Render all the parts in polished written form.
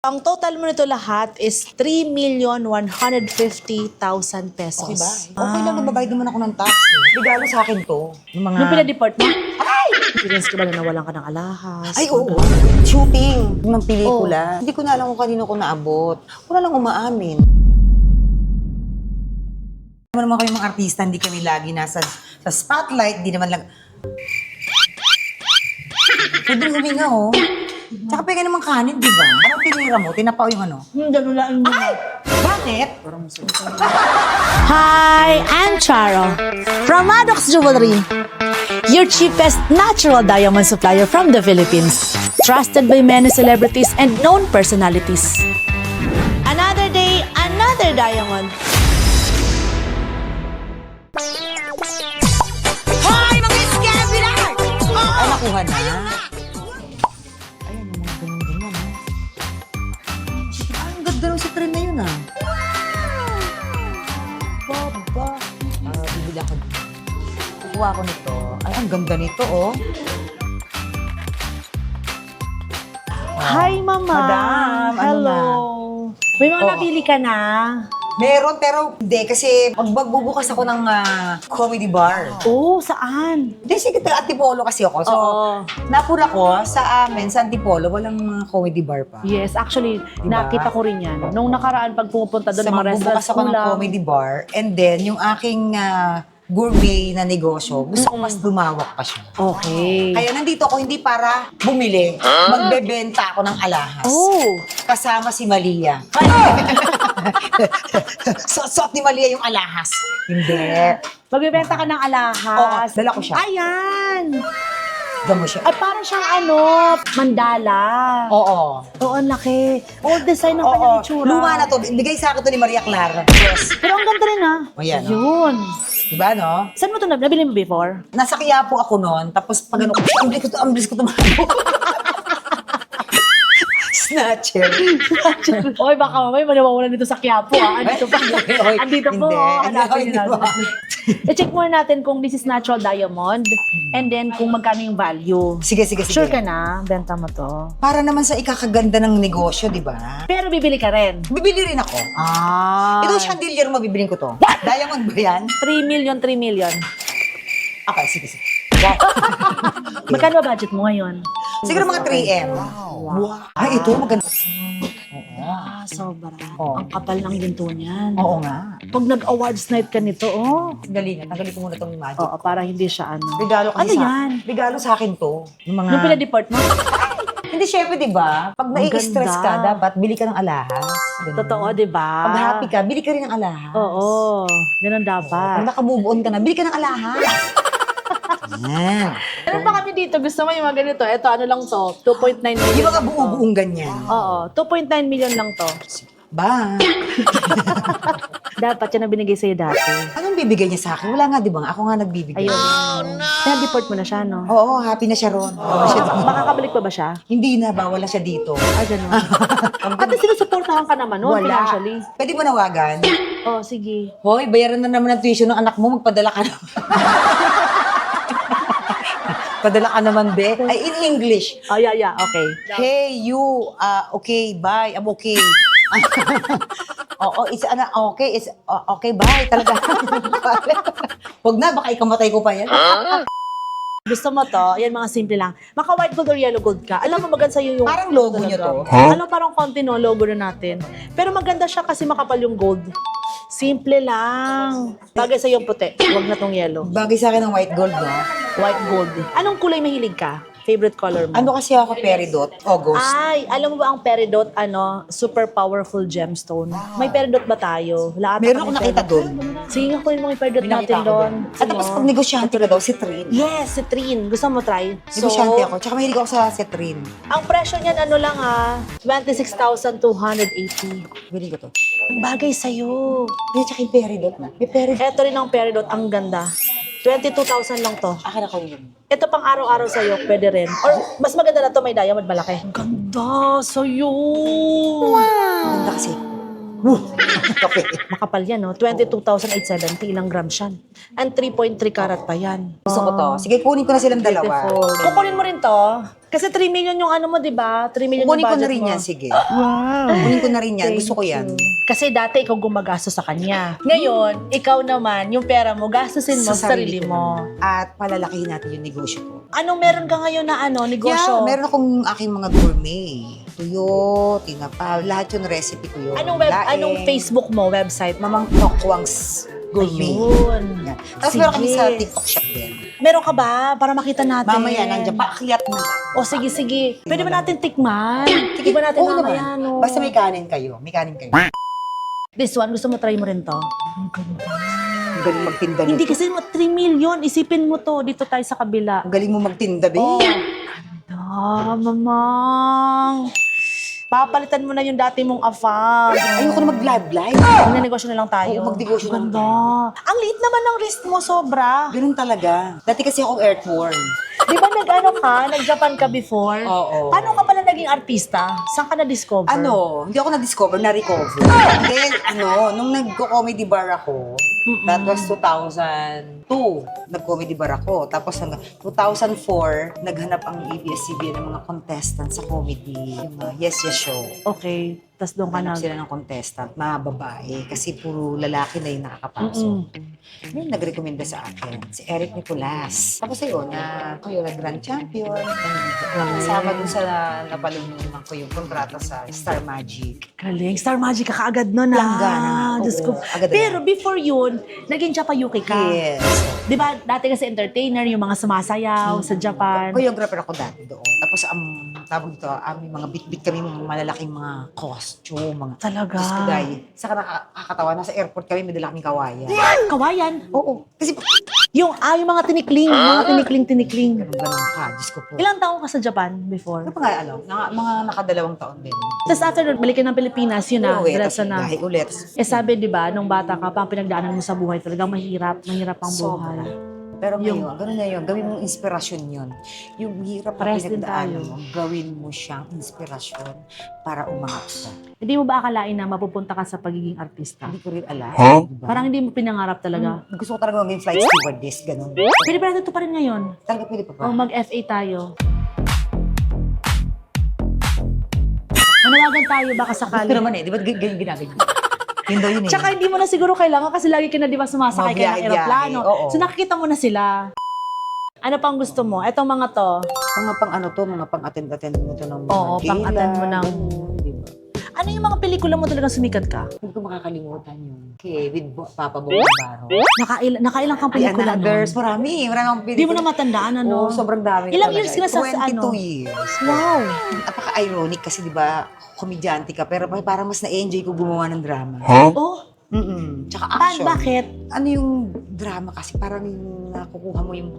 Ang total mo nito lahat is 3,150,000 pesos. Diba? Okay lang, nababayad naman ako ng tax. Regalo sa akin to. Yung mga... Nung pinadeport mo? Ay! Experience ka ba na nawalan ka ng alahas? Ay, oo. Shooting ng pelikula. Hindi ko na alam kung kanino ko naabot. Wala lang umaamin. Naman kami mga artista, hindi kami lagi nasa sa spotlight, hindi naman lang... Pwede huminga, oh. Tsaka pwede naman kanin, di ba? Anong pinira mo? Tinapao yung ano? Danulaan mo. Ay! Bakit? Hi, I'm Charo from Maddox Jewelry, your cheapest natural diamond supplier from the Philippines. Trusted by many celebrities and known personalities. Another day, another diamond. Hoy! Mga scavenger! Ay, nakuha na. Ayan, yung mga ganyan-ganyan, ha? Ay, ang ganda ng citrine na yun, ha? Baba. Bibili ako dito. Kukuha ko nito. Ay, ang ganda nito, oh. Hi, Mama. Madam, ano Hello. May mga Oo. napili ka na? Meron, pero hindi. Kasi magbubukas ako ng comedy bar. Oh, saan? Hindi, sige, taga Antipolo kasi ako. So, Oo. napula ko sa amin, sa Antipolo, walang mga comedy bar pa. Yes, actually, Diba? nakita ko rin yan. Nung nakaraan, pag pumupunta doon, Sa mga magbubukas restaurants ako ng kulang. comedy bar, and then yung aking gourmet na negosyo, gusto ko mas lumawak pa siya. Okay. Kaya nandito ako hindi para bumili, magbebenta ako ng alahas. Oh! Kasama si Malia. Suot ni Malia yung alahas. Hindi. Magbibenta ka ng alahas. Oo, dala ko siya. Ayan! Gamo siya. Ay, parang siyang mandala. Oo. Oo, ang laki. Old design ng Oo. kanyang itsura. Luma na to. Bigay sa akin to ni Maria Clara. Yes. Pero ang ganda rin, ah. Ayan, oh. Yun. Diba, no? Saan mo ito nabili mo before? Nasa Quiapo ako noon, tapos pag ano, ang bilis ko tumabo. Snatcher. Oy, baka mamay manawawalan dito sa Quiapo, ah. Andito pa. Oy, Andito po. hindi. Hanapin niyo Hindi, natin. I-check muna natin kung this is natural diamond and then kung magkano yung value. Sige, sige, sige. Sure ka na? Benta mo to. Para naman sa ikakaganda ng negosyo, di ba? Pero bibili ka rin. Bibili rin ako. Ah. Ito chandelier mo, bibiling ko to. Diamond ba yan? 3 million, 3 million. Okay, sige, sige. Wow. Magkano ba budget mo ngayon? Siguro mga 3M. Wow. Ay, ito maganda. Ah, sobra. Oo. Ang kapal ng ginto niyan. Oo nga. Pag nag-awards night ka nito, oh. Dali nga, tanggalin ko muna itong magic. Oo, para hindi siya ano. Regalo kasi Ano yan? Regalo sa akin to. Yung mga... Nung pinadeport mo? Hindi, syempre, di ba? Pag Ang nai-stress ka, ganda. dapat bili ka ng alahas. Ganun. Totoo, di ba? Pag happy ka, bili ka rin ng alahas. Oo, ganun Pag dapat. naka-move on ka na, bili ka ng alahas. Yan. Meron pa kami dito, gusto mo yung mga ganito. Ito, ano lang to? 2.9 million. Yung mga lang to. buo-buong ganyan. Oo, 2.9 million lang to. Ba? Dapat yan ang binigay sa'yo dati. Anong bibigay niya sa akin? Wala nga, di ba? Ako nga nagbibigay. Ayun. Pinadeport mo na siya, no? Oo, happy na siya ron. Wala siya dito. Makakabalik pa ba siya? Hindi na, bawal na siya dito. Ah, ganun. At sinusuportahan ka naman, no? Financially. Pwede mo nawagan? Oh, sige. Hoy, bayaran na naman ang tuition ng anak mo, magpadala ka naman. Padala ka naman, be. Ay, in English. Oh, yeah, okay. Hey, you, okay, bye, I'm okay. Oo, it's, okay, it's, okay, bye, talaga. Huwag na, baka ikamatay ko pa yan. Gusto mo to? Yan, mga simple lang. Maka white gold or yellow gold ka. Alam mo, maganda sa'yo yung... Parang logo nyo to. Alam, parang konti, no? Logo na natin. Pero maganda siya kasi makapal yung gold. Simple lang. Bagay sa'yo yung puti. Huwag na tong yellow. Bagay sa akin ng white gold, no? White gold. Anong kulay mahilig ka? Favorite color mo? Ano kasi ako, peridot, August. Ay, alam mo ba ang peridot, super powerful gemstone? May peridot ba tayo? Lahat Meron akong nakita doon. Sige nga, kunin mo yung peridot May nakita natin ako doon. At tapos pag negosyante ka daw, citrine. Yes, citrine. Gusto mo try? Negosyante ako, tsaka mahilig ako sa citrine. Ang presyo niyan, ano lang 26,280. Bili ko to. Ang bagay sa'yo. May tsaka yung peridot na. May peridot. Ito rin ang peridot, ang ganda. 22,000 lang to. Akin ako yun. Ito pang araw-araw sa'yo, pwede rin. Or mas maganda na to, may diamond malaki. Ang ganda sa'yo. Maganda kasi. Kape. Makapal yan, no? 22,870, ilang grams yan. And 3.3 karat pa yan. Gusto ko to. Sige, kunin ko na silang dalawa. Beautiful. Kukunin mo rin to. Kasi 3 million yung ano mo, di ba? 3 million Kunin yung ko na budget rin mo. yan, sige. Wow. Kunin ko na rin yan. Thank Gusto ko yan. you. Kasi dati ikaw gumagastos sa kanya. Ngayon, ikaw naman, yung pera mo, gastusin mo sa sarili ko mo. naman. At palalakihin natin yung negosyo ko. Anong meron ka ngayon na negosyo? Yeah, meron akong aking mga gourmet. Tuyo, tinapa, lahat yung recipe ko yun. Anong Facebook mo, website? Mamang Tokwang's Gourmet. Ayun. Yan. Tapos meron kami sa TikTok shop din. Meron ka ba? Para makita natin. Mamaya, nandiyan, paakyat na. O sige. Pwede ba natin tikman? Sige ba natin Oo mamaya, naman. no? Basta may kanin kayo. May kanin kayo. This one, gusto mo try mo rin to? Ang galing magtinda Hindi nito. kasi 3 million. Isipin mo to. Dito tayo sa kabila. Ang galing mo magtinda, be. Oh. Mamang. Papalitan mo na yung dati mong afam. Ayoko na mag-live. Magnenegosyo na lang tayo. Oo, magnegosyo na lang Ganda. Ang liit naman ng wrist mo, sobra. Ganun talaga. Dati kasi akong earthworm. Di ba nag-Japan ka before? Oo. Paano ka pala naging artista? Saan ka na-discover? Hindi ako na-discover, na-recover. Then, nung nagko-comedy bar ako, that was 2002, nag-comedy bar ako. Tapos hanggang 2004, naghanap ang ABS-CBN ng mga contestants sa comedy. Yung mga Yes Yes Show. Okay. Tapos doon ka Hanap nag... sila ng contestant, mga babae. Kasi puro lalaki na yung nakakapasok. Ngayon, nag-recommenda sa akin, si Eric Nicolas. Tapos ayun, ako yung nag-grand champion. Kasama dun sa napalunungan ko yung kontrata sa Star Magic. Galing. Star Magic ka kaagad nun, Langgana nga. Diyos Oo, ko. agad na. Pero before yun, naging Japayuki ka. Yes. Di ba, dati kasi entertainer, yung mga sumasayaw sa Japan. Choreographer ako dati doon. Tapos tawag dito, may mga bit-bit kami, mga malalaking mga costume, mga Talaga? Diyos ko, dahil. Saka nakakatawa, nasa airport kami, may dala kaming kawayan. Kawayan? Oo. Kasi Yung mga tinikling, tinikling. ganun ka, Diyos ko po. Ilang taon ka sa Japan before? Ano pa nga, mga nakadalawang taon din. Tapos after nun, balikin ng Pilipinas, yun na, Uwi, diretso tapos na. Gahi ulit. Sabi, di ba, nung bata ka, pang pinagdaanan mo sa buhay, talagang mahirap ang buhay. Sobra. Pero ngayon, ganun na yun. Gawin mong inspirasyon yun. Yung hirap na Parehas din pinagdaanan tayo. mo, gawin mo siyang inspirasyon para umangat ka. Hindi mo ba akalain na mapupunta ka sa pagiging artista? Hindi ko rin alam. Diba? Parang hindi mo pinangarap talaga. Gusto ko talaga maging flight stewardess, ganun. Pwede ba natin ito pa rin ngayon? Talaga pwede pa ba? O mag-FA tayo. Manawagan tayo baka sakali. Ito naman di ba ganyan ginagawa? Yun daw yun eh. Tsaka hindi mo na siguro kailangan kasi lagi ka na di ba sumasakay ka ng Mabiyahe-biyahe, aeroplano. oo. So nakikita mo na sila. Ano pang gusto mo? Etong mga to. Mga mga pang-attend mo to ng mga Oo, gala, pang-attend mo ng... ganun, di ba? Ano yung mga pelikula mo talagang sumikat ka? Hindi ko makakalimutan yun. Okay, with Papa Bongabaro. Nakailang kang pelikula nun? Another's, marami akong pelikula. Di mo na matandaan, ano? Oo, sobrang dami. Ilang talaga. years ka na sa 22 years. Wow! Napaka-ironic kasi di ba, komedyante ka, pero parang mas na-enjoy ko gumawa ng drama. Oh, Tsaka action. bakit? Ano yung drama kasi parang yung nakukuha mo yung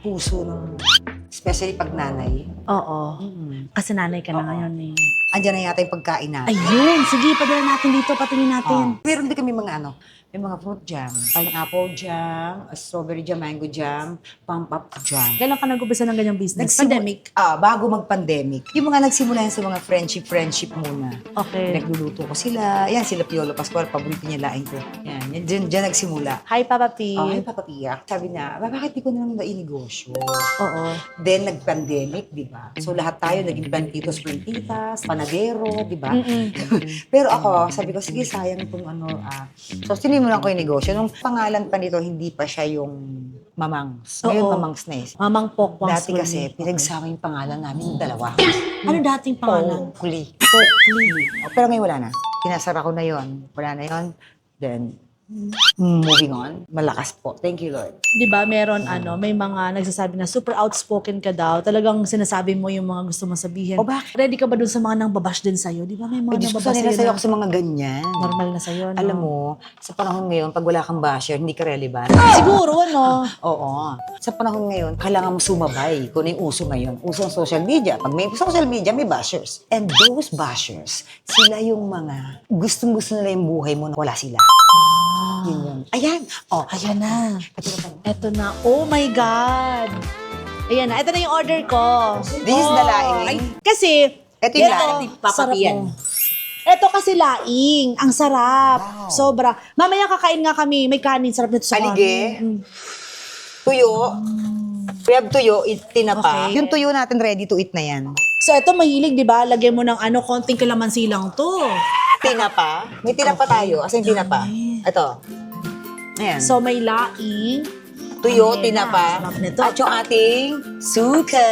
puso ng, especially pag nanay. Oo. Kasi nanay ka na ngayon eh. Andiyan na yata yung pagkain natin. Ayun! Sige, padala natin dito, patingin natin. Meron din kami mga may mga fruit jam, pineapple jam, strawberry jam, mango jam, pump-up jam. Kailan ka nag-umpisa ng ganyang business? Pandemic? Bago mag-pandemic. Yung mga nagsimula yan sa mga friendship muna. Okay. Nagluluto ko sila. Yan, sila Piolo Pascual, paborito niya laing ko. Yan, dyan nagsimula. Hi, Papa P. Ay, Papa Pia. Sabi na, bakit di ko na lang nainegosyo? Oo. Then, nag-pandemic, di ba? So, lahat tayo naging plantitos, plantitas, panadero, di ba? Pero ako, sabi ko, sige, sayang itong So, sinimulan ko yung negosyo. Nung pangalan pa nito, hindi pa siya yung Mamangs. Ngayon, Oo. Mamangs na eh. Mamang Pokwang. Dati kasi, pinagsama yung pangalan namin, dalawa. Ano dating pangalan? Pokli. Pokli. Pero ngayon wala na. Pinasara ko na yon. Wala na yon. Then, moving on. Malakas po. Thank you, Lord. Di ba, meron may mga nagsasabi na super outspoken ka daw. Talagang sinasabi mo yung mga gusto mong sabihin. O bakit? Ready ka ba dun sa mga nang babash din sa'yo? Di ba may mga Diyos ko, nababash sanay na sa'yo sa'yo na ako sa mga ganyan. normal na sa'yo, no? Alam mo, sa panahon ngayon, pag wala kang basher, hindi ka relevant. Siguro, ano? Oo. Sa panahon ngayon, kailangan mo sumabay kung ano yung uso ngayon. Uso ang social media. Pag may social media, may bashers. And those bashers, sila yung mga gustong-gusto nila yung buhay mo na wala sila. Yun yun. Ayan. Ayan na. Ito na. Eto na. Oh my God! Ayan na. Ito na yung order ko. This is the laing. Kasi, Ito yung yan, laing. sarap Papapiyan. mo. Eto kasi laing. Ang sarap. Sobra. Mamaya kakain nga kami. May kanin. Sarap nito sa Alige? kanin. Tuyo. We have tuyo, tinapa. Okay. Yung tuyo natin ready to eat na yan. So, eto mahilig, di ba? Lagyan mo ng konting kalamansi lang to. Tinapa. May tinapa tayo. As in tinapa. Ito. Ayan. So, may laing. Tuyo, Ayan tinapa. na, sarap nito. At yung ating suka.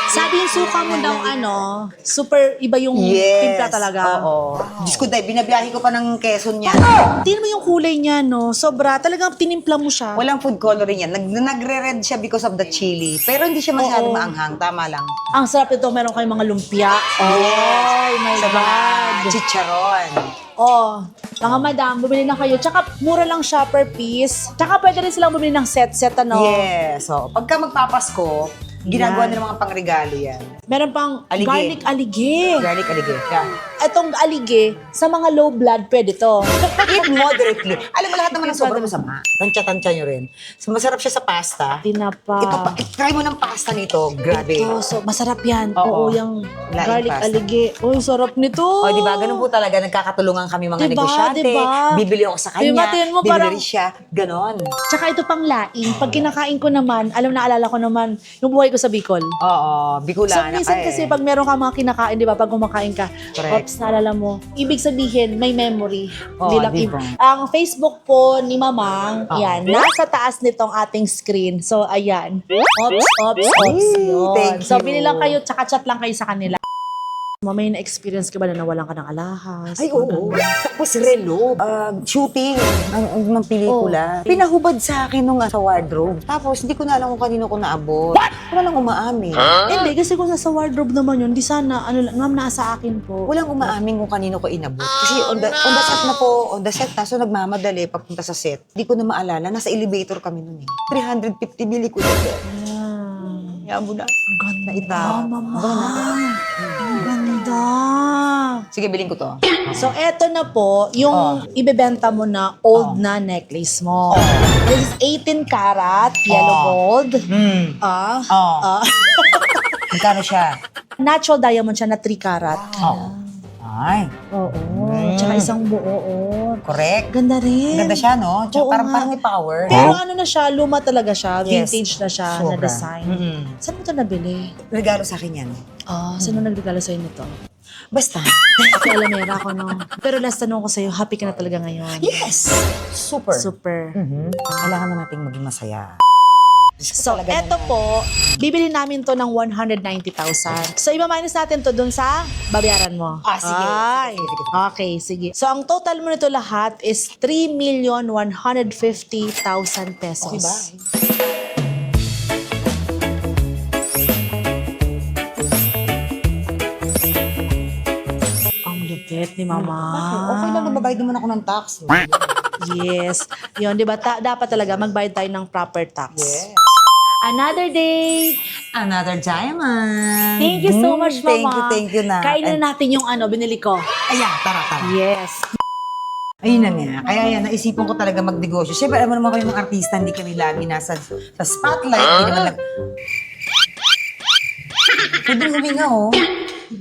Sabi yung suka mo daw, super iba yung timpla talaga. Oo. Diyos ko, dahil binabiyahe ko pa ng Quezon niya. Tingnan mo yung kulay niya, no? Sobra. Talagang tinimpla mo siya. Walang food coloring yan. Nagre-red siya because of the chili. Pero hindi siya masyadong Oo. maanghang. Tama lang. Ang sarap ito. Meron kayong mga lumpia. Oh my Sa mga God. chicharon. Oh, mga madam, bumili na kayo. Tsaka mura lang siya per piece. Tsaka pwede rin silang bumili ng set-set, Yes. So, pagka magpapasko, ginagawa Yan. nila mga pangregalo yan. Meron pang Alige. garlic alige. Garlic alige. Yeah. Itong alige, sa mga low blood, pwede to. Eat moderately. Alam mo, lahat naman ng sobrang masama. Tansya-tansya nyo rin. So, masarap siya sa pasta. Tinapa. Ito pa, try mo ng pasta nito. Grabe. Ito, so masarap yan. Oo. Oo, yung Laing garlic pasta. alige. Uy, sarap nito. O, di ba? Ganun po talaga. Nagkakatulungan kami mga Diba? negosyante. Diba? Bibili ako sa Diba? kanya. Tingnan mo, bibili parang- rin siya. Ganon. Tsaka ito pang laing. Pag kinakain ko naman, naalala ko naman, yung buhay ko sa Bicol. Oo. So, Bicolana minsan ka eh. kasi pag meron ka mga kinakain, di ba, pag kumakain ka, Correct. ops, naalala mo. Ibig sabihin, may memory. Oo, Hindi lang diba? Ang Facebook po ni Mamang, Oo. yan, nasa taas nitong ating screen. So, ayan. Ops. Yun. Thank So, you. bili lang kayo, tsaka chat lang kayo sa kanila. May na-experience ka ba na nawalan ka ng alahas? Ay, oo. Tapos relo, shooting ng pelikula. Oh. Pinahubad sa akin nung sa wardrobe. Tapos, hindi ko na alam kung kanino ko naabot. Walang umaamin. Hindi, kasi kung nasa wardrobe naman yun, di sana, ma'am, nasa akin po. Walang umaamin kung kanino ko inabot. Kasi on the set na po, on the set na. So, nagmamadali papunta sa set. Hindi ko na maalala. Nasa elevator kami nun eh. 350 bili ko yun. Ayan. Kaya mo na. Ang ganda. Naitap. Mama. Gawin na. Ang ganda. Sige, bilhin ko to. So, eto na po, yung ibebenta mo na old na necklace mo. This is 18 karat, yellow gold. Ah. Oh. Magkano siya? Natural diamond siya na 3 karat. Ay, Oo. Tsaka isang buo. Oo. correct. Ganda rin. Ganda siya, no? Tsaka Oo parang nga. may power. Pero ano na siya, luma talaga siya. Yes. Vintage na siya na Sobra. design. Mm-mm. Saan mo ito nabili? Regalo sa akin yan. Saan mo nagregalo sa'yo nito? Basta. Kasi alamera ako, no? Pero last tanong ko sa'yo, happy ka na talaga ngayon? Yes! Super. Super. Kailangan na nating maging masaya. So, eto po, bibili namin to ng 190,000. So, iba-minus natin to dun sa babayaran mo. Sige. Ay, Sige. okay, sige. So, ang total mo nito lahat is 3,150,000 pesos. Okay ba? Ang lupit ni Mama. Okay lang, nababayad naman ako ng tax. Yes. Yun, di ba? Dapat talaga magbayad tayo ng proper tax. Yes. Another day. Another diamond. Thank you so much, Mama. Thank you na. Kainin na natin yung binili ko. Ayan, tara. Yes. Ayun na nga. Kaya yan, naisipan ko talaga magnegosyo. Siyempre, alam mo naman kami mga artista, hindi kami lagi nasa sa spotlight. Hindi naman Pwede huminga, oh.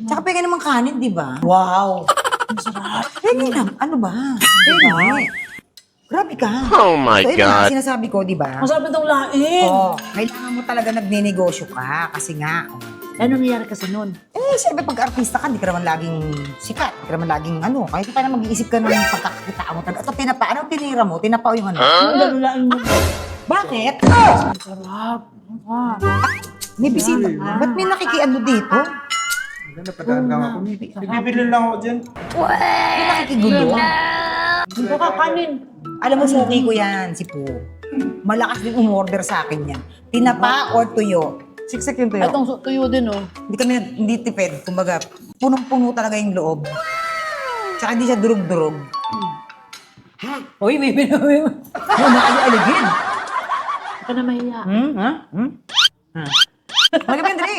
Tsaka pwede naman kanin, di ba? Wow. Ang sarap. Pwede lang. Ano ba? Pwede. Grabe ka. Oh my So, ito God. na, sinasabi ko, di ba? Masarap itong lain. Kailangan mo talaga nagnenegosyo ka. Kasi nga, Ano nangyari kasi nun? siyempre pag artista ka, hindi ka naman laging sikat. Hindi ka naman laging kahit pa na mag-iisip ka ng pagkakakita mo. Ito, tinapa. Anong tinira mo? Tinapa o yung ano? Ang lain mo. Bakit? Sarap. May bisita. Ba't may nakikiano dito? Napadaan lang ako. Bibili lang ako dyan. May nakikigulo. Hindi ko kakanin. Alam mo, suki ko yan, si Poo. Malakas din umorder sa akin yan. Tinapa or tuyo. Siksik yung tuyo. Itong tuyo din, oh. Hindi tipid. Kumbaga, punong-puno talaga yung loob. Tsaka hindi siya durug-durug. Ha? Uy, may pinamay mo. Nakaaligin. Ito na mahiya. Ha? Magandang dali.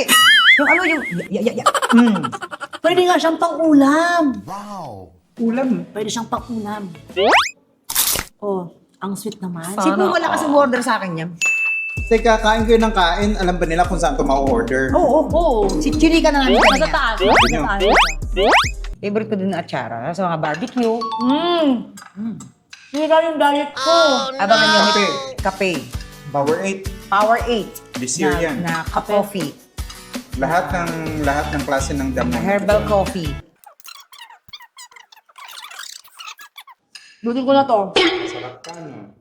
Yung yung... Pwede nga siyang pang-ulam. Ulam. Pwede siyang pang-ulam. Oh, ang sweet naman. Si Poo malakas umorder sa akin yan. Teka, kain kayo ng kain. Alam ba nila kung saan ito ma-order? Oo. Si Chirika na namin Nasa kanina. taas. Nasa taas. Favorite ko din ang atsara. Sa mga barbecue. Sira yung diet ko. Abangan nyo, Kape. kape. Power 8. Power 8. This year yan. Na coffee. Lahat ng klase ng damo. Herbal coffee. Lutin ko na to. Sarap ka, no?